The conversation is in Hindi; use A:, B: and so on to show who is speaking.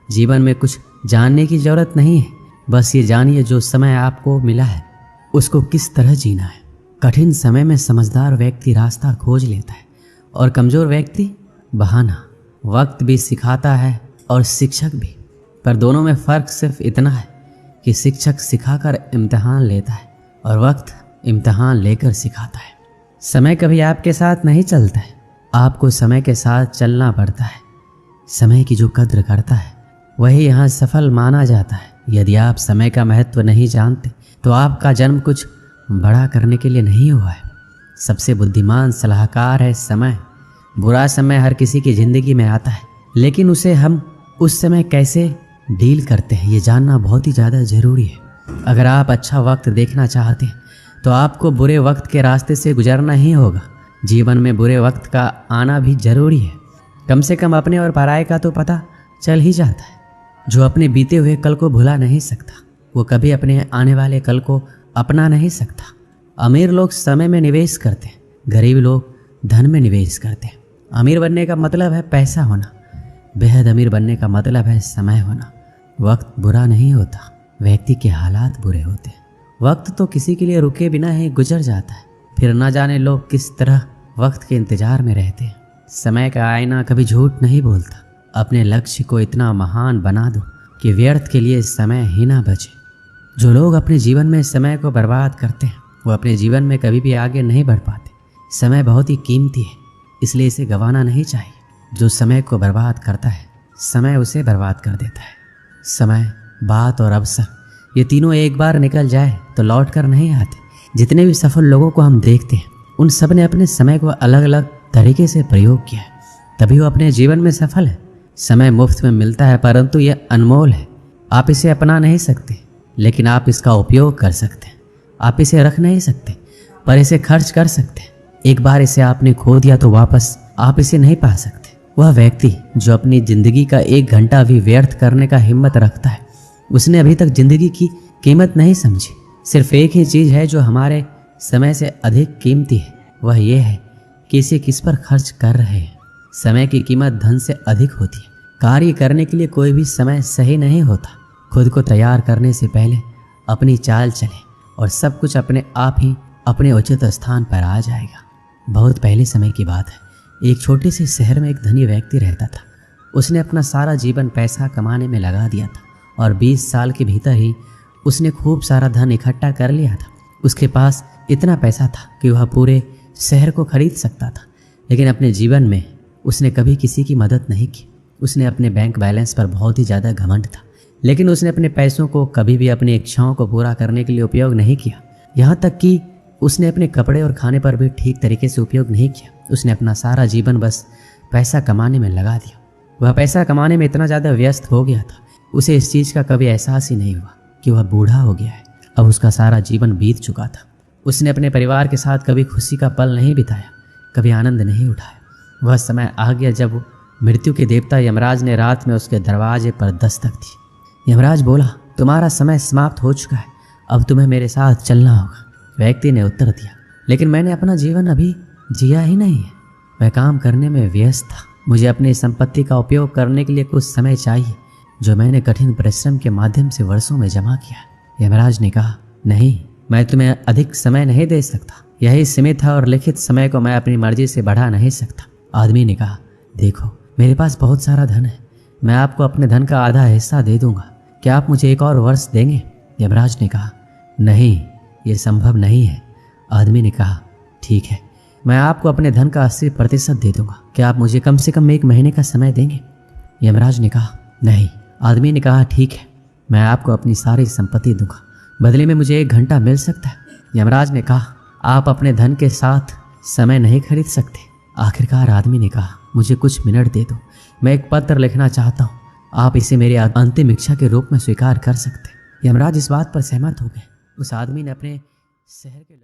A: जीवन में कुछ जानने की जरूरत नहीं है, बस ये जानिए जो समय आपको मिला है उसको किस तरह जीना है। कठिन समय में समझदार व्यक्ति रास्ता खोज लेता है और कमज़ोर व्यक्ति बहाना। वक्त भी सिखाता है और शिक्षक भी, पर दोनों में फ़र्क सिर्फ इतना है कि शिक्षक सिखाकर इम्तिहान लेता है और वक्त इम्तिहान लेकर सिखाता है। समय कभी आपके साथ नहीं चलता है, आपको समय के साथ चलना पड़ता है। समय की जो कद्र करता है वही यहाँ सफल माना जाता है। यदि आप समय का महत्व नहीं जानते तो आपका जन्म कुछ बड़ा करने के लिए नहीं हुआ है। सबसे बुद्धिमान सलाहकार है समय। बुरा समय हर किसी की ज़िंदगी में आता है, लेकिन उसे हम उस समय कैसे डील करते हैं ये जानना बहुत ही ज़्यादा ज़रूरी है। अगर आप अच्छा वक्त देखना चाहते हैं तो आपको बुरे वक्त के रास्ते से गुजरना ही होगा। जीवन में बुरे वक्त का आना भी ज़रूरी है। कम से कम अपने और पराये का तो पता चल ही जाता है। जो अपने बीते हुए कल को भुला नहीं सकता वो कभी अपने आने वाले कल को अपना नहीं सकता। अमीर लोग समय में निवेश करते हैं, गरीब लोग धन में निवेश करते हैं। अमीर बनने का मतलब है पैसा होना, बेहद अमीर बनने का मतलब है समय होना। वक्त बुरा नहीं होता, व्यक्ति के हालात बुरे होते हैं। वक्त तो किसी के लिए रुके बिना ही गुजर जाता है, फिर ना जाने लोग किस तरह वक्त के इंतजार में रहते हैं। समय का आईना कभी झूठ नहीं बोलता। अपने लक्ष्य को इतना महान बना दो कि व्यर्थ के लिए समय ही ना बचे। जो लोग अपने जीवन में समय को बर्बाद करते हैं वो अपने जीवन में कभी भी आगे नहीं बढ़ पाते। समय बहुत ही कीमती है, इसलिए इसे गंवाना नहीं चाहिए। जो समय को बर्बाद करता है समय उसे बर्बाद कर देता है। समय, बात और अवसर ये तीनों एक बार निकल जाए तो लौट कर नहीं आते। जितने भी सफल लोगों को हम देखते हैं उन सब ने अपने समय को अलग अलग तरीके से प्रयोग किया है, तभी वो अपने जीवन में सफल है। समय मुफ्त में मिलता है परंतु यह अनमोल है। आप इसे अपना नहीं सकते, लेकिन आप इसका उपयोग कर सकते हैं। आप इसे रख नहीं सकते पर इसे खर्च कर सकते हैं। एक बार इसे आपने खो दिया तो वापस आप इसे नहीं पा सकते। वह व्यक्ति जो अपनी ज़िंदगी का 1 घंटा भी व्यर्थ करने का हिम्मत रखता है उसने अभी तक ज़िंदगी की कीमत नहीं समझी। सिर्फ एक ही चीज़ है जो हमारे समय से अधिक कीमती है, वह ये है कि इसे किस पर खर्च कर रहे हैं। समय की कीमत धन से अधिक होती है। कार्य करने के लिए कोई भी समय सही नहीं होता। खुद को तैयार करने से पहले अपनी चाल चले और सब कुछ अपने आप ही अपने उचित स्थान पर आ जाएगा। बहुत पहले समय की बात है। एक छोटे से शहर में एक धनी व्यक्ति रहता था। उसने अपना सारा जीवन पैसा कमाने में लगा दिया था और 20 साल के भीतर ही उसने खूब सारा धन इकट्ठा कर लिया था। उसके पास इतना पैसा था कि वह पूरे शहर को खरीद सकता था, लेकिन अपने जीवन में उसने कभी किसी की मदद नहीं की। उसने अपने बैंक बैलेंस पर बहुत ही ज़्यादा घमंड था, लेकिन उसने अपने पैसों को कभी भी अपनी इच्छाओं को पूरा करने के लिए उपयोग नहीं किया। यहाँ तक कि उसने अपने कपड़े और खाने पर भी ठीक तरीके से उपयोग नहीं किया। उसने अपना सारा जीवन बस पैसा कमाने में लगा दिया। वह पैसा कमाने में इतना ज़्यादा व्यस्त हो गया था, उसे इस चीज़ का कभी एहसास ही नहीं हुआ कि वह बूढ़ा हो गया है। अब उसका सारा जीवन बीत चुका था। उसने अपने परिवार के साथ कभी खुशी का पल नहीं बिताया, कभी आनंद नहीं उठाया। वह समय आ गया जब मृत्यु के देवता यमराज ने रात में उसके दरवाजे पर दस्तक दी। यमराज बोला, तुम्हारा समय समाप्त हो चुका है, अब तुम्हें मेरे साथ चलना होगा। व्यक्ति ने उत्तर दिया, लेकिन मैंने अपना जीवन अभी जिया ही नहीं है। मैं काम करने में व्यस्त था। मुझे अपनी संपत्ति का उपयोग करने के लिए कुछ समय चाहिए जो मैंने कठिन परिश्रम के माध्यम से वर्षों में जमा किया। यमराज ने कहा, नहीं, मैं तुम्हें अधिक समय नहीं दे सकता। यही सीमित है और लिखित समय को मैं अपनी मर्जी से बढ़ा नहीं सकता। आदमी ने कहा, देखो, मेरे पास बहुत सारा धन है, मैं आपको अपने धन का आधा हिस्सा दे दूंगा। क्या आप मुझे 1 और वर्ष देंगे? यमराज ने कहा, नहीं, ये संभव नहीं है। आदमी ने कहा, ठीक है, मैं आपको अपने धन का 80% दे दूंगा। क्या आप मुझे कम से कम 1 महीने का समय देंगे? यमराज ने कहा, नहीं। आदमी ने कहा, ठीक है, मैं आपको अपनी सारी संपत्ति दूंगा, बदले में मुझे 1 घंटा मिल सकता है। यमराज ने कहा, आप अपने धन के साथ समय नहीं खरीद सकते। आखिरकार आदमी ने कहा, मुझे कुछ मिनट दे दो, मैं एक पत्र लिखना चाहता हूँ, आप इसे मेरी अंतिम इच्छा के रूप में स्वीकार कर सकते। यमराज इस बात पर सहमत हो गए। उस आदमी ने अपने शहर के